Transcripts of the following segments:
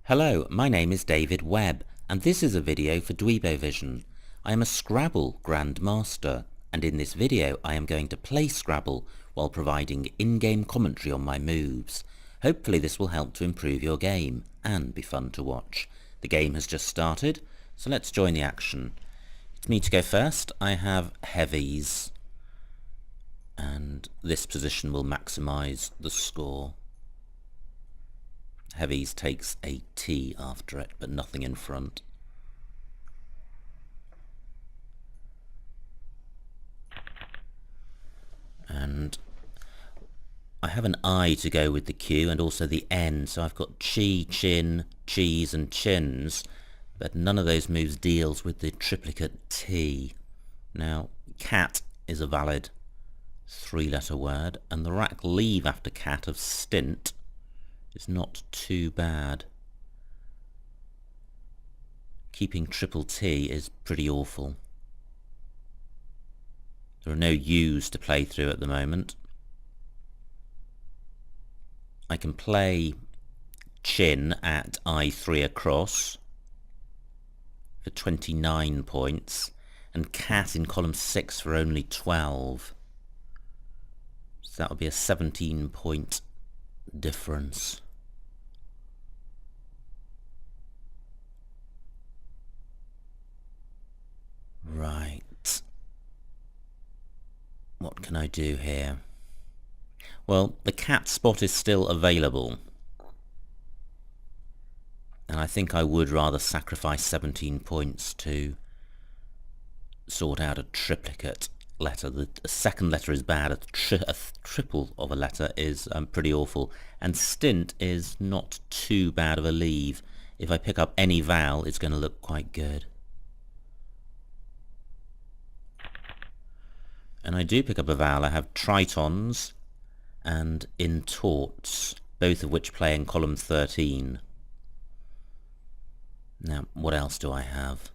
Hello, my name is David Webb, and this is a video for Dweebovision. I am a Scrabble grandmaster, and in this video I am going to play Scrabble while providing in-game commentary on my moves. Hopefully this will help to improve your game, and be fun to watch. The game has just started, so let's join the action. It's me to go first. I have heavies, and this position will maximise the score. Heavies takes a T after it, but nothing in front. And I have an I to go with the Q and also the N, so I've got chi, chin, cheese and chins, but none of those moves deals with the triplicate T. Now, cat is a valid three-letter word, and the rack leave after cat of stint is not too bad. Keeping triple T is pretty awful. There are no U's to play through at the moment. I can play chin at I3 across for 29 points and cat in column 6 for only 12. So that would be a 17-point difference. Right. What can I do here? Well, the cat spot is still available, and I think I would rather sacrifice 17 points to sort out a triplicate letter. The second letter is bad. A triple of a letter is pretty awful, and stint is not too bad of a leave. If I pick up any vowel, it's going to look quite good. And I do pick up a vowel. I have tritons and intorts, both of which play in column 13. Now, what else do I have?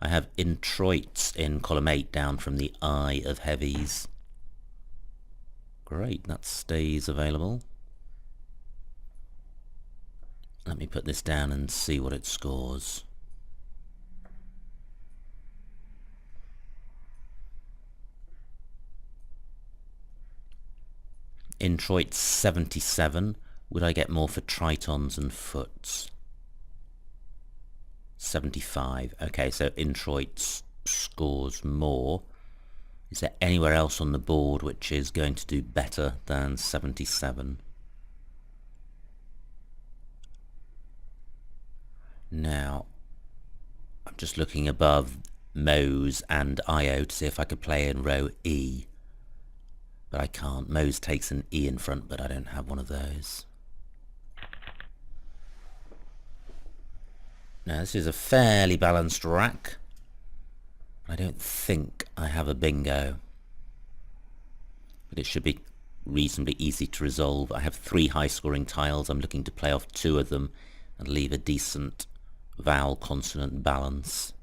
I have introits in column 8 down from the I of heavies. Great, that stays available. Let me put this down and see what it scores. Introits 77. Would I get more for tritons and foots? 75. Okay, so introits scores more. Is there anywhere else on the board which is going to do better than 77? Now, I'm just looking above Mose and IO to see if I could play in row E. But I can't. Mose takes an E in front, but I don't have one of those. Now this is a fairly balanced rack. I don't think I have a bingo, but it should be reasonably easy to resolve. I have 3 high-scoring tiles. I'm looking to play off 2 of them and leave a decent vowel-consonant balance.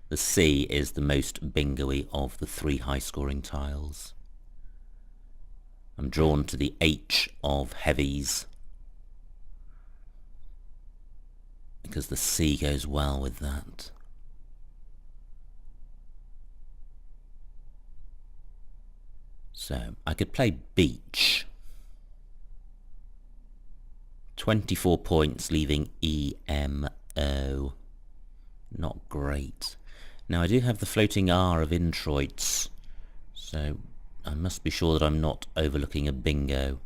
The C is the most bingo-y of the 3 high-scoring tiles. I'm drawn to the H of heavies because the C goes well with that. So I could play beach. 24 points, leaving EMO. Not great. Now I do have the floating R of introits, so I must be sure that I'm not overlooking a bingo.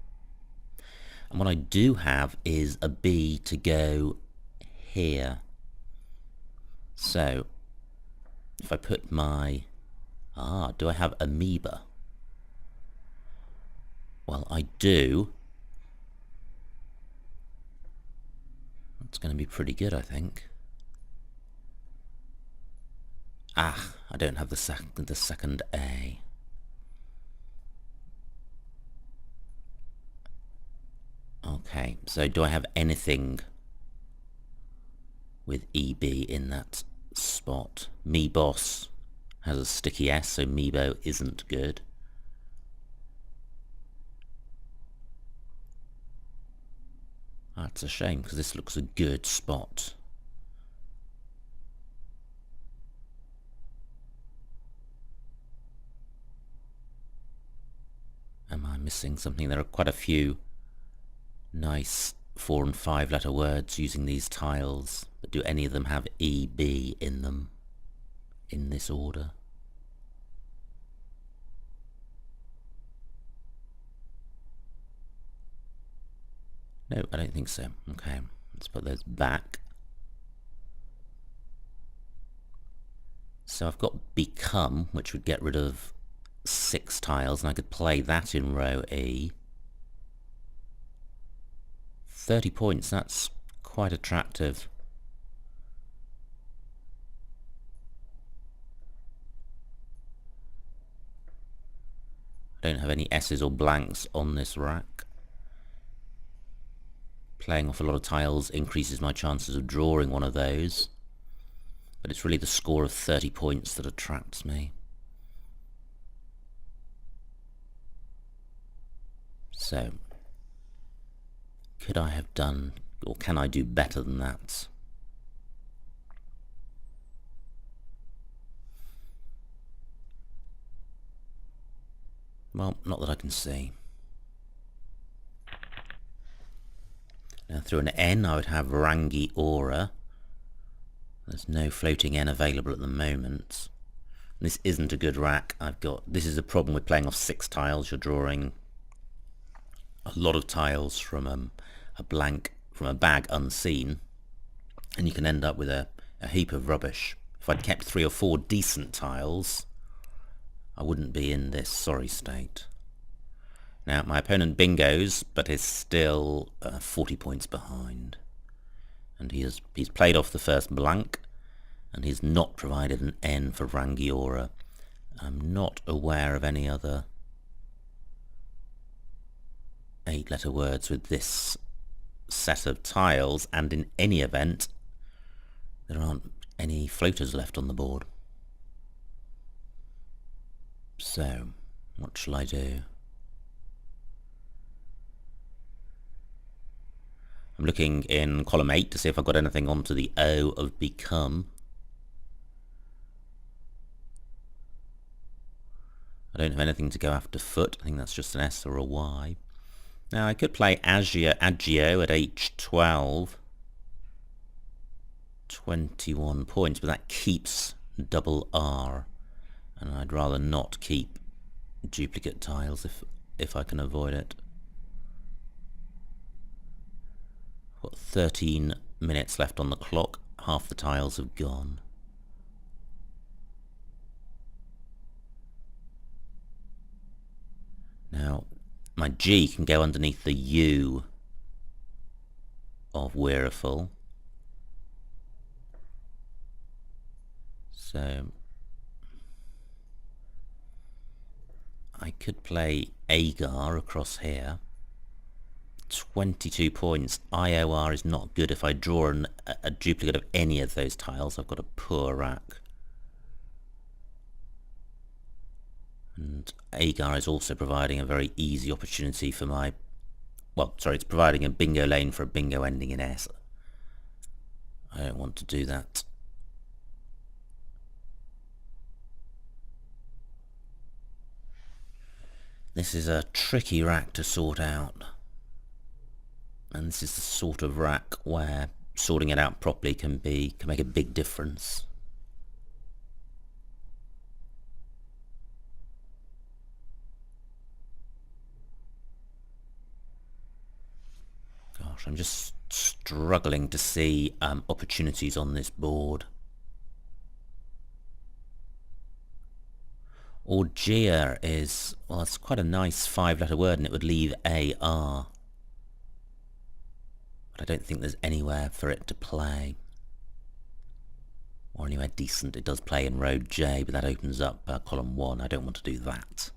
And what I do have is a B to go here. So if I put my... do I have amoeba? Well, I do. That's going to be pretty good, I think. I don't have the second A. Okay, so do I have anything with EB in that spot? Me boss has a sticky S, so Meebo isn't good. That's a shame, because this looks a good spot. Am I missing something? There are quite a few nice 4 and 5 letter words using these tiles, but do any of them have EB in them in this order? No, I don't think so. Okay, let's put those back. So I've got become, which would get rid of 6 tiles, and I could play that in row E. 30 points, that's quite attractive. I don't have any S's or blanks on this rack. Playing off a lot of tiles increases my chances of drawing one of those, but it's really the score of 30 points that attracts me. So, could I have done, or can I do better than that? Well, not that I can see. Now through an N I would have Rangi Aura. There's no floating N available at the moment. This isn't a good rack. This is a problem with playing off 6 tiles. You're drawing a lot of tiles from a bag unseen, and you can end up with a heap of rubbish. If I'd kept 3 or 4 decent tiles, I wouldn't be in this sorry state. Now my opponent bingos, but is still 40 points behind, and he's played off the first blank, and he's not provided an N for Rangi Aura. I'm not aware of any other 8-letter words with this set of tiles, and in any event there aren't any floaters left on the board. So what shall I do? I'm looking in column 8 to see if I've got anything onto the O of become. I don't have anything to go after foot. I think that's just an S or a Y. Now I could play Agio at H12. 21 points, but that keeps double R, and I'd rather not keep duplicate tiles if I can avoid it. Got 13 minutes left on the clock. Half the tiles have gone. Now, my G can go underneath the U of Weariful. So, I could play Agar across here. 22 points. IOR is not good. If I draw a duplicate of any of those tiles, I've got a poor rack. And Agar is also providing a very easy opportunity for my... Well, sorry, it's providing a bingo lane for a bingo ending in S. I don't want to do that. This is a tricky rack to sort out. And this is the sort of rack where sorting it out properly can make a big difference. Gosh, I'm just struggling to see opportunities on this board. Orgia is, well, it's quite a nice 5-letter word, and it would leave AR. But I don't think there's anywhere for it to play. Or anywhere decent. It does play in row J, but that opens up column 1. I don't want to do that.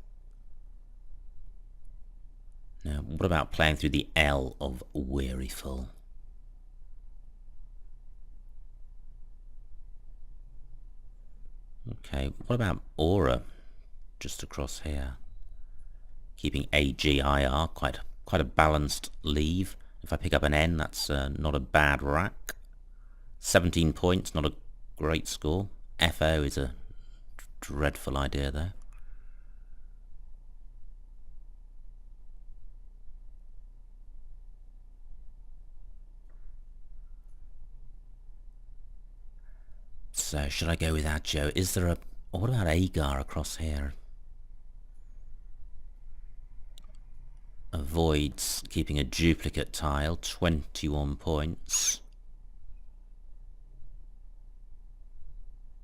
Now, what about playing through the L of Weariful? Okay, what about Aura? Just across here. Keeping AGIR, quite a balanced leave. If I pick up an N, that's not a bad rack. 17 points, not a great score. FO is a dreadful idea though. So should I go with Adjo? Is there a... what about Agar across here? Avoids keeping a duplicate tile, 21 points.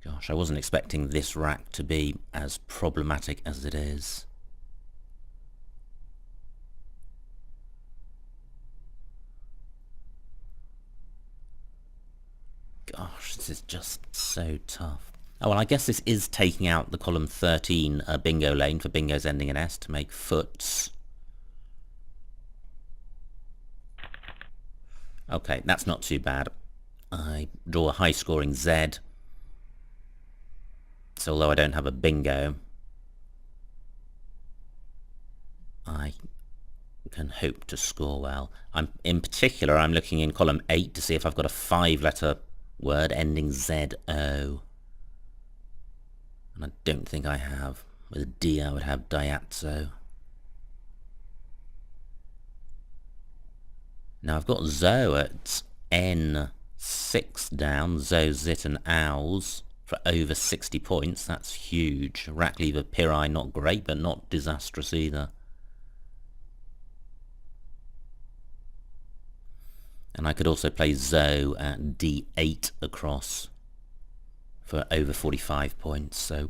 Gosh, I wasn't expecting this rack to be as problematic as it is. Gosh, this is just so tough. Oh, well, I guess this is taking out the column 13 bingo lane for bingos ending in S to make foots. Okay, that's not too bad. I draw a high-scoring Z. So although I don't have a bingo, I can hope to score well. In particular, I'm looking in column 8 to see if I've got a 5-letter word ending ZO. And I don't think I have. With a D I would have diatzo. Now I've got Zo at N6 down, Zo, Zit and Owls for over 60 points. That's huge. Rack lever Piri, not great, but not disastrous either. And I could also play Zo at D8 across for over 45 points. So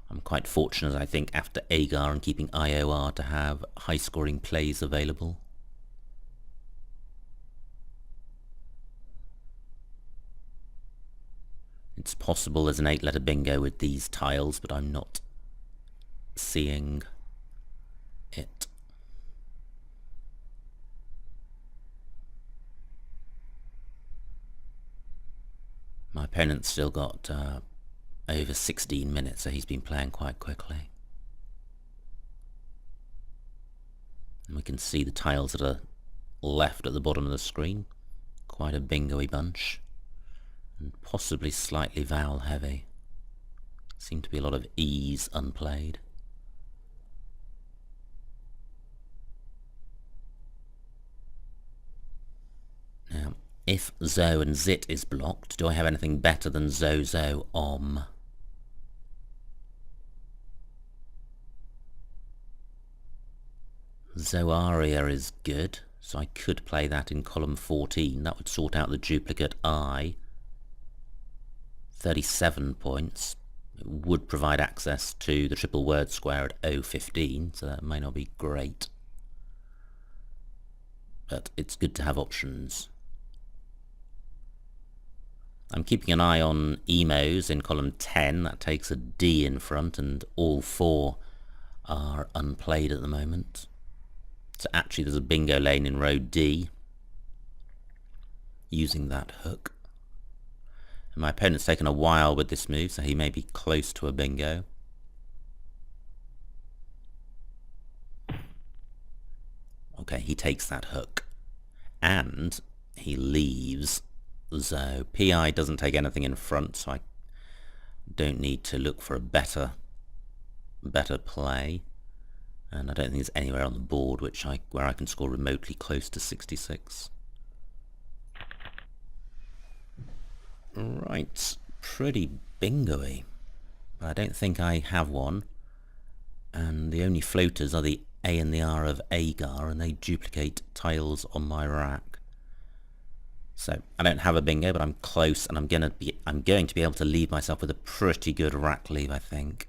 I'm quite fortunate, I think, after Agar and keeping IOR to have high-scoring plays available. It's possible there's an 8-letter bingo with these tiles, but I'm not seeing it. My opponent's still got over 16 minutes, so he's been playing quite quickly. And we can see the tiles that are left at the bottom of the screen. Quite a bingo-y bunch. And possibly slightly vowel heavy. Seem to be a lot of E's unplayed. Now, if Zo and Zit is blocked, do I have anything better than Zo, Zo, Om? Zoaria is good, so I could play that in column 14. That would sort out the duplicate I. 37 points. It would provide access to the triple word square at O15, so that may not be great. But it's good to have options. I'm keeping an eye on emos in column 10. That takes a D in front, and all 4 are unplayed at the moment. So actually there's a bingo lane in row D using that hook. And my opponent's taken a while with this move, so he may be close to a bingo. Okay, he takes that hook. And he leaves Zo. PI doesn't take anything in front, so I don't need to look for a better play. And I don't think there's anywhere on the board where I can score remotely close to 66. Right, pretty bingo-y. But I don't think I have one. And the only floaters are the A and the R of Agar, and they duplicate tiles on my rack. So I don't have a bingo, but I'm close, and I'm going to be able to leave myself with a pretty good rack leave, I think.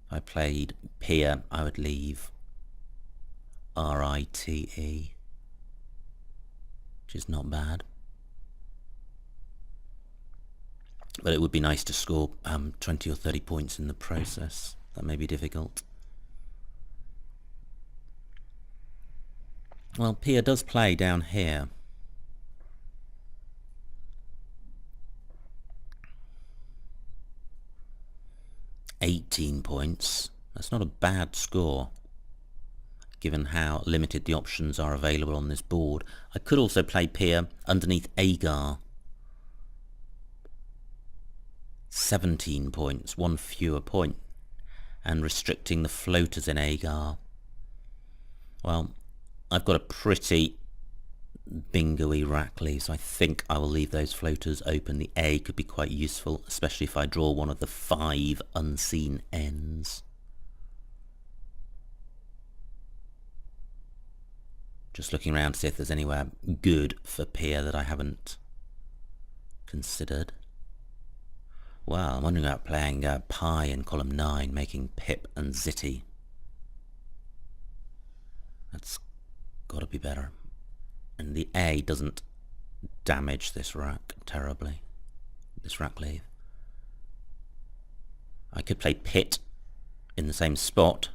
If I played Pier, I would leave RITE, which is not bad. But it would be nice to score 20 or 30 points in the process. That may be difficult. Well, Pier does play down here. £18 points. That's not a bad score. given how limited the options are available on this board. I could also play Peer underneath Agar. 17 points, one fewer point, and restricting the floaters in Agar. Well, I've got a pretty bingo-y rack-leave, so I think I will leave those floaters open. The A could be quite useful, especially if I draw one of the 5 unseen ends. Just looking around to see if there's anywhere good for Peer that I haven't considered. Well, I'm wondering about playing Pi in column 9, making Pip and Zitty. That's got to be better. And the A doesn't damage this rack terribly, this rack leave. I could play Pit in the same spot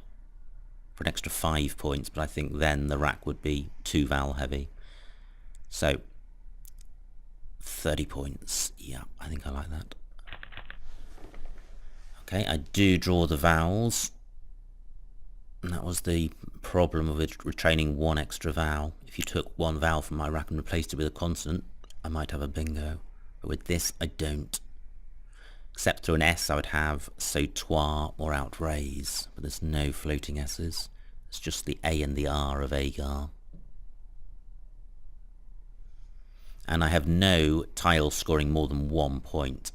for an extra 5 points, but I think then the rack would be too vowel heavy. So 30 points. Yeah, I think I like that. Okay, I do draw the vowels. And that was the problem of retraining one extra vowel. If you took one vowel from my rack and replaced it with a consonant, I might have a bingo. But with this, I don't. Except through an S, I would have sautoir or outraise. But there's no floating S's. It's just the A and the R of Agar. And I have no tiles scoring more than 1 point.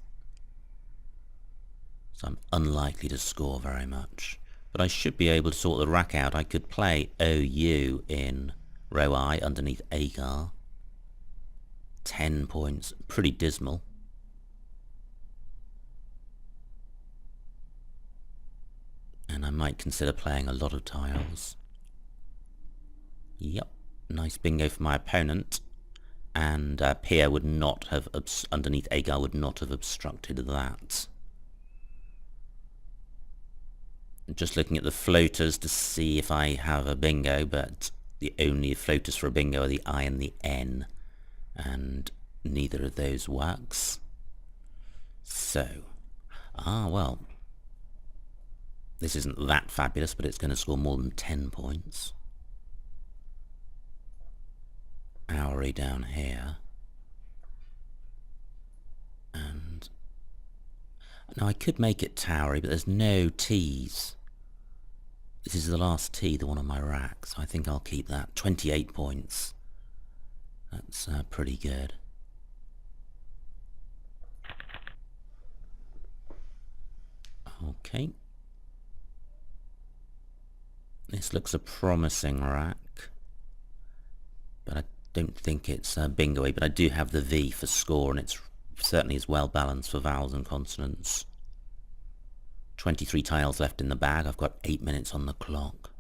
So I'm unlikely to score very much. But I should be able to sort the rack out. I could play OU in row I underneath Agar. 10 points. Pretty dismal. And I might consider playing a lot of tiles. Yep. Nice bingo for my opponent. And Peer would not have, underneath Agar would not have obstructed that. Just looking at the floaters to see if I have a bingo, but the only floaters for a bingo are the I and the N, and neither of those works. So, well, this isn't that fabulous, but it's going to score more than 10 points. Owry down here. And now I could make it towery, but there's no T's. This is the last T, the one on my rack, so I think I'll keep that. 28 points. That's pretty good. Okay. This looks a promising rack, but I don't think it's bingo-y, but I do have the V for score, and it's certainly is well balanced for vowels and consonants. 23 tiles left in the bag. I've got 8 minutes on the clock.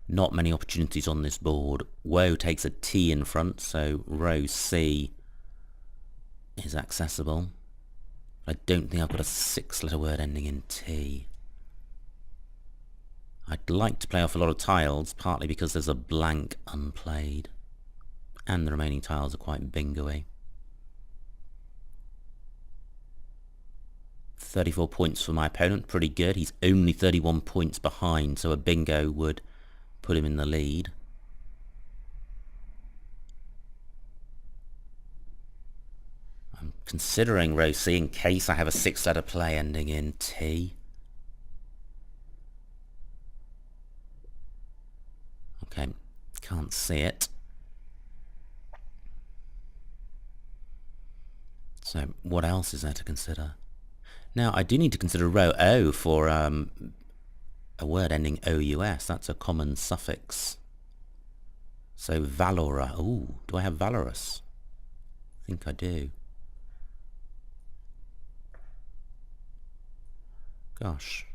Not many opportunities on this board. Woe takes a T in front, so row C is accessible. I don't think I've got a 6-letter word ending in T. I'd like to play off a lot of tiles, partly because there's a blank unplayed. And the remaining tiles are quite bingo-y. 34 points for my opponent, pretty good. He's only 31 points behind, so a bingo would put him in the lead. I'm considering row C in case I have a 6-letter play ending in T. Okay, can't see it. So what else is there to consider? Now I do need to consider row O for a word ending OUS. That's a common suffix. So valora. Ooh, do I have valorous? I think I do. Gosh.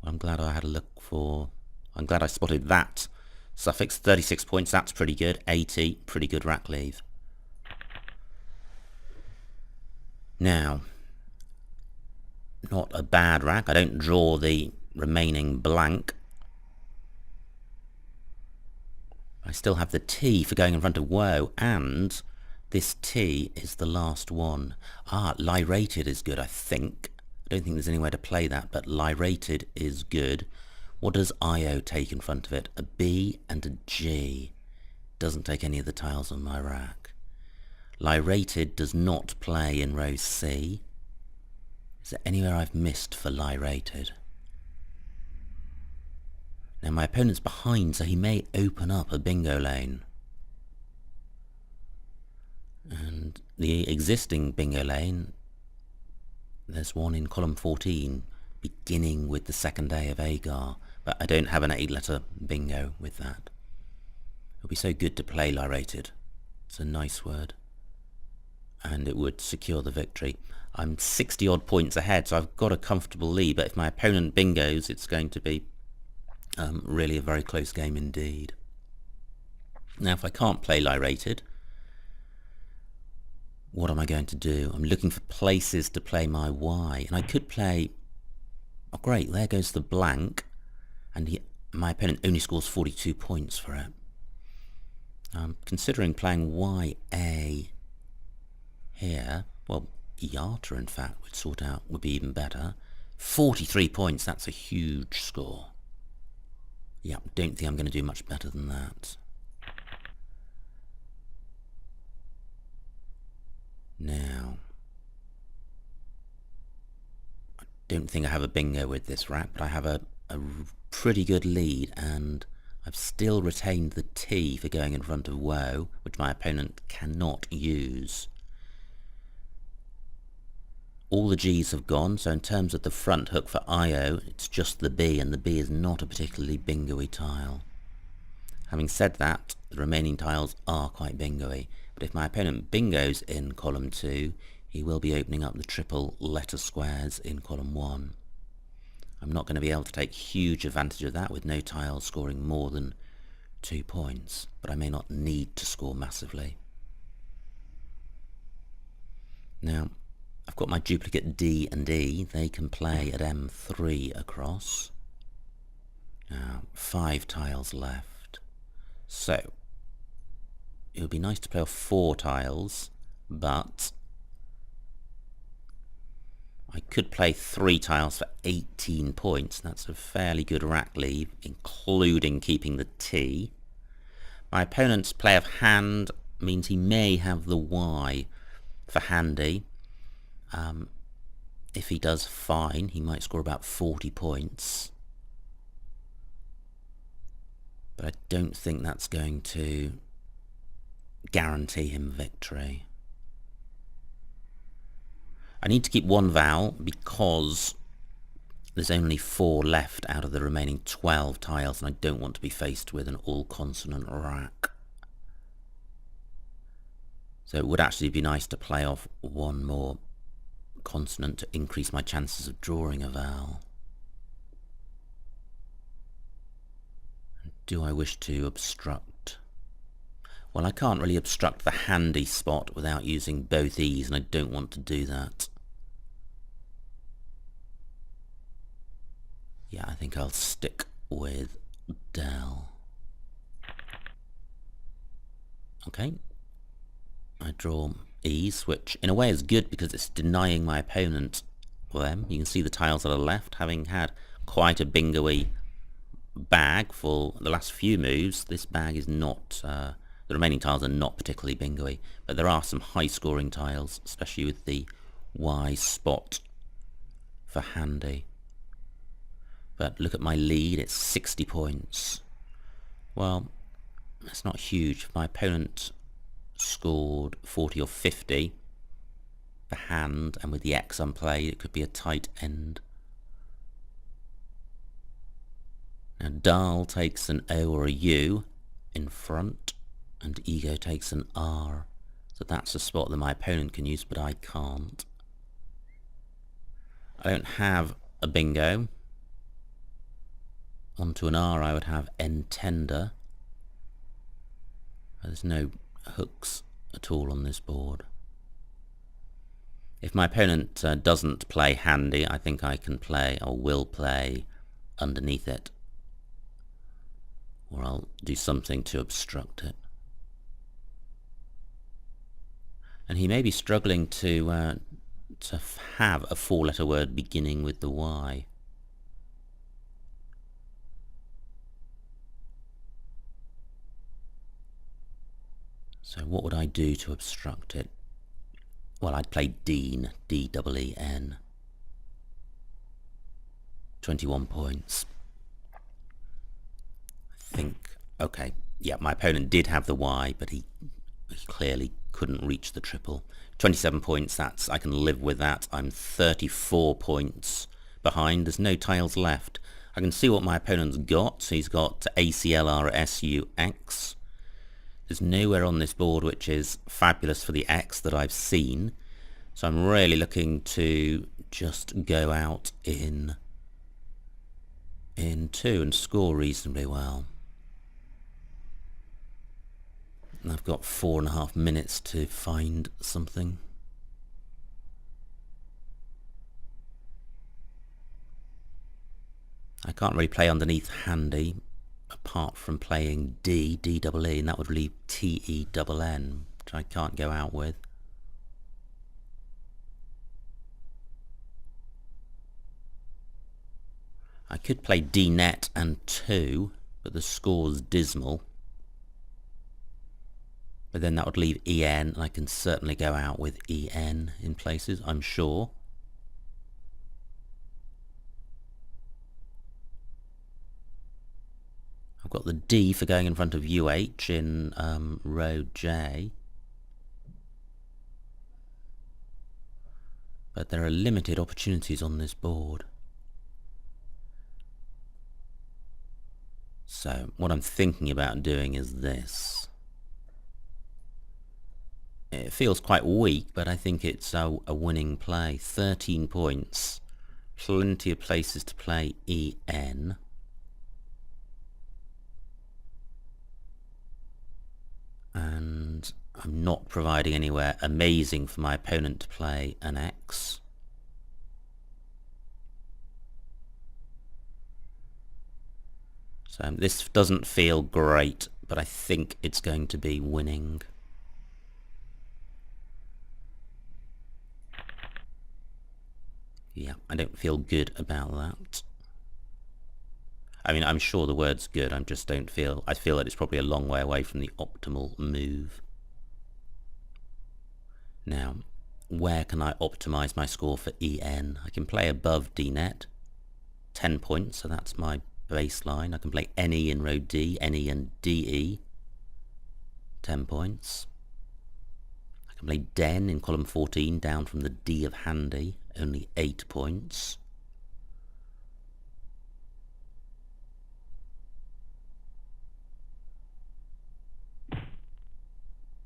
Well, I'm glad I had a look for... I'm glad I spotted that suffix. 36 points, that's pretty good. 80, pretty good rack leave. Now, not a bad rack. I don't draw the remaining blank. I still have the T for going in front of woe, and this T is the last one. Lyrated is good, I think. I don't think there's anywhere to play that, but lyrated is good. What does IO take in front of it? A B and a G. Doesn't take any of the tiles on my rack. Lyrated does not play in row C. Is there anywhere I've missed for lyrated? Now my opponent's behind, so he may open up a bingo lane. And the existing bingo lane, there's one in column 14, beginning with the second A of Agar, but I don't have an 8-letter bingo with that. It would be so good to play lyrated. It's a nice word. And it would secure the victory. I'm 60 odd points ahead, so I've got a comfortable lead, but if my opponent bingos, it's going to be really a very close game indeed. Now if I can't play lyrated, what am I going to do? I'm looking for places to play my Y, and I could play... Oh great, there goes the blank, and my opponent only scores 42 points for it. I'm considering playing YA here. Well, Iata in fact would be even better. 43 points, that's a huge score. Yeah, don't think I'm going to do much better than that. Now, I don't think I have a bingo with this rack, but I have a pretty good lead, and I've still retained the T for going in front of Woe, which my opponent cannot use. All the G's have gone, so in terms of the front hook for IO, it's just the B, and the B is not a particularly bingo-y tile. Having said that, the remaining tiles are quite bingo-y, but if my opponent bingos in column 2, he will be opening up the triple letter squares in column 1. I'm not going to be able to take huge advantage of that with no tiles scoring more than 2 points, but I may not need to score massively. Now, I've got my duplicate D and E. They can play at M3 across. Now, 5 tiles left. So, it would be nice to play off 4 tiles, but I could play 3 tiles for 18 points. That's a fairly good rack lead, including keeping the T. My opponent's play of hand means he may have the Y for handy. If he does fine, he might score about 40 points. But I don't think that's going to guarantee him victory. I need to keep 1 vowel because there's only 4 left out of the remaining 12 tiles, and I don't want to be faced with an all-consonant rack. So it would actually be nice to play off 1 more consonant to increase my chances of drawing a vowel. Do I wish to obstruct? Well, I can't really obstruct the handy spot without using both E's, and I don't want to do that. Yeah, I think I'll stick with Del. Okay. I draw E's, which in a way is good because it's denying my opponent them. You can see the tiles that are left, having had quite a bingo-y bag for the last few moves. This bag is not, the remaining tiles are not particularly bingo-y, but there are some high-scoring tiles, especially with the Y spot for handy. But look at my lead, it's 60 points. Well, that's not huge. If my opponent scored 40 or 50 for hand, and with the X unplayed, it could be a tight end. Now Dal takes an O or a U in front, and Ego takes an R. So that's a spot that my opponent can use, but I can't. I don't have a bingo. Onto an R I would have N tender. There's no hooks at all on this board. If my opponent doesn't play handy, I think I can play, or will play, underneath it. Or I'll do something to obstruct it. And he may be struggling to to have a four-letter word beginning with the Y. So what would I do to obstruct it? Well, I'd play Dean, D-E-E-N. 21 points. I think, okay, yeah, my opponent did have the Y, but he clearly couldn't reach the triple. 27 points, I can live with that. I'm 34 points behind. There's no tiles left. I can see what my opponent's got. So he's got ACLRSUX. There's nowhere on this board which is fabulous for the X that I've seen. So I'm really looking to just go out in 2 and score reasonably well. And I've got 4.5 minutes to find something. I can't really play underneath handy, apart from playing D-E-E, and that would leave T-E-N-N, which I can't go out with. I could play D-net and 2, but the score's dismal. But then that would leave E-N, and I can certainly go out with E-N in places, I'm sure. I've got the D for going in front of UH in row J. But there are limited opportunities on this board. So what I'm thinking about doing is this. It feels quite weak, but I think it's a winning play. 13 points. Plenty of places to play EN. And I'm not providing anywhere amazing for my opponent to play an X. So this doesn't feel great, but I think it's going to be winning. Yeah, I don't feel good about that. I mean, I'm sure the word's good, I just don't feel... I feel that it's probably a long way away from the optimal move. Now, where can I optimise my score for EN? I can play above DNet, 10 points, so that's my baseline. I can play NE in row D, NE and DE, 10 points. I can play Den in column 14, down from the D of handy, only 8 points.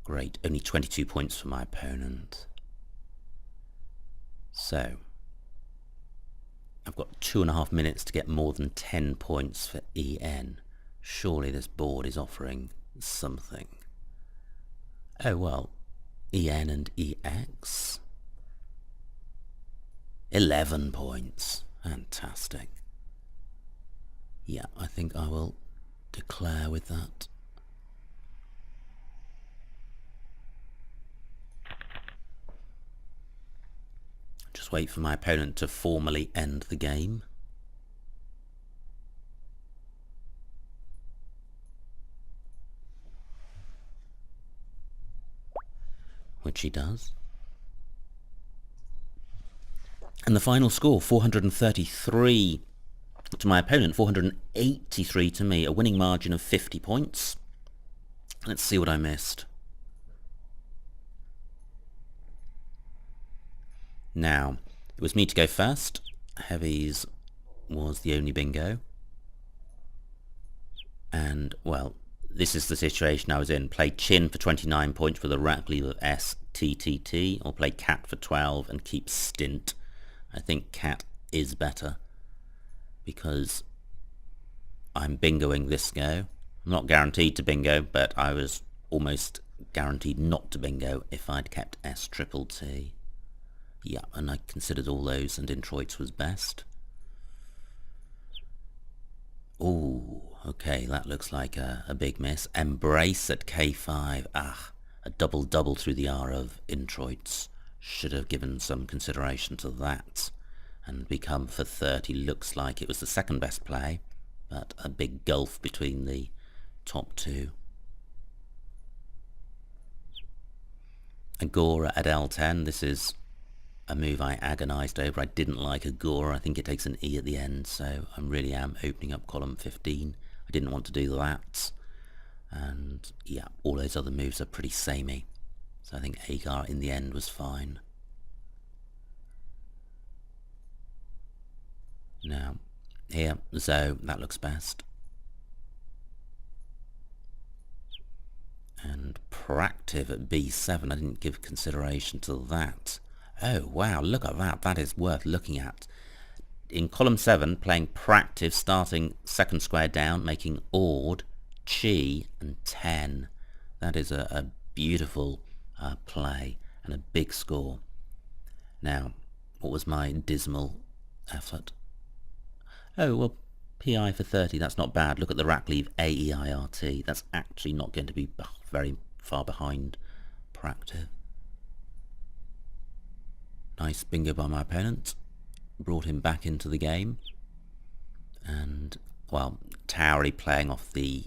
Great, only 22 points for my opponent. So, I've got 2.5 minutes to get more than 10 points for EN. Surely this board is offering something. Oh well, EN and EX. 11 points. Fantastic. Yeah, I think I will declare with that. Just wait for my opponent to formally end the game. Which he does. And the final score, 433 to my opponent, 483 to me, a winning margin of 50 points. Let's see what I missed. Now, it was me to go first. Heavies was the only bingo. And, well, this is the situation I was in. Play Chin for 29 points with a rack lead of S, T, T, T, or play Cat for 12 and keep Stint. I think Cat is better because I'm bingoing this go. I'm not guaranteed to bingo, but I was almost guaranteed not to bingo if I'd kept S, triple T. Yeah, and I considered all those, and Introits was best. Ooh, okay, that looks like a big miss. Embrace at K5. Ah, a double-double through the R of Introits. Should have given some consideration to that and become for 30. Looks like it was the second best play, but a big gulf between the top two. Agora at L10. This is a move I agonised over. I didn't like Agora. I think it takes an E at the end, so I really am opening up column 15. I didn't want to do that. And yeah, all those other moves are pretty samey. So I think Agar in the end was fine. Now, here, Zo, that looks best. And Proactive at B7, I didn't give consideration to that. Oh wow, look at that, that is worth looking at. In column 7, playing Proactive, starting second square down, making Ord, Chi and 10. That is a beautiful play and a big score. Now, what was my dismal effort? Oh, well, PI for 30, that's not bad. Look at the rack leave, AEIRT. That's actually not going to be very far behind Proactive. Nice bingo by my opponent. Brought him back into the game. And, well, Towery playing off the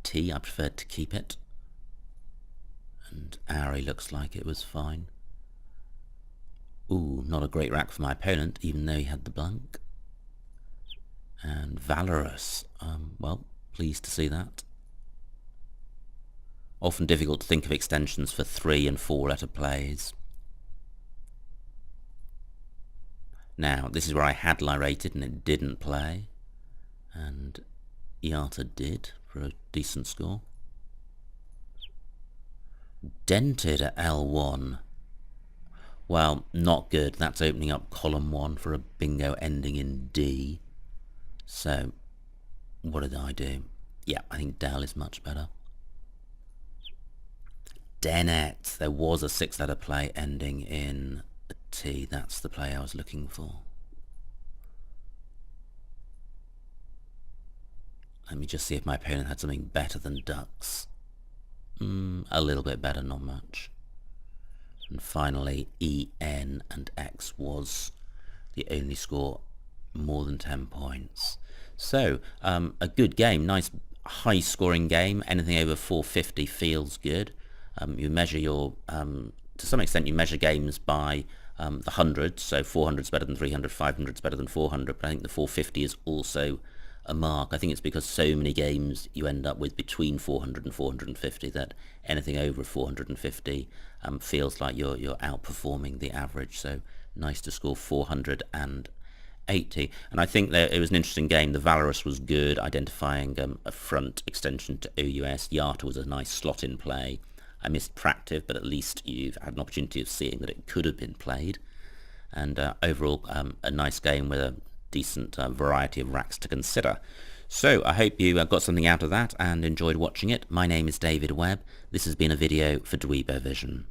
T. I preferred to keep it. And Ari looks like it was fine. Ooh, not a great rack for my opponent, even though he had the blank. And Valorous, well, pleased to see that. Often difficult to think of extensions for 3 and 4 letter plays. Now, this is where I had lyrated and it didn't play. And Iata did for a decent score. Dented at L1. Well, not good. That's opening up column 1 for a bingo ending in D. So, what did I do? Yeah, I think Del is much better. Dennet. There was a 6-letter play ending in a T. That's the play I was looking for. Let me just see if my opponent had something better than ducks. A little bit better, not much. And finally, EN and X was the only score more than 10 points. So, a good game, nice high-scoring game. Anything over 450 feels good. You measure your, to some extent, you measure games by the hundreds. So 400 is better than 300, 500 is better than 400. But I think the 450 is also a mark. I think it's because so many games you end up with between 400 and 450 that anything over 450 feels like you're outperforming the average. So nice to score 480. And I think that it was an interesting game. The Valorous was good, identifying a front extension to OUS. Yata was a nice slot in play. I missed Proactive, but at least you've had an opportunity of seeing that it could have been played. And overall, a nice game with a decent variety of racks to consider. So I hope you got something out of that and enjoyed watching it. My name is David Webb. This has been a video for Dweebovision.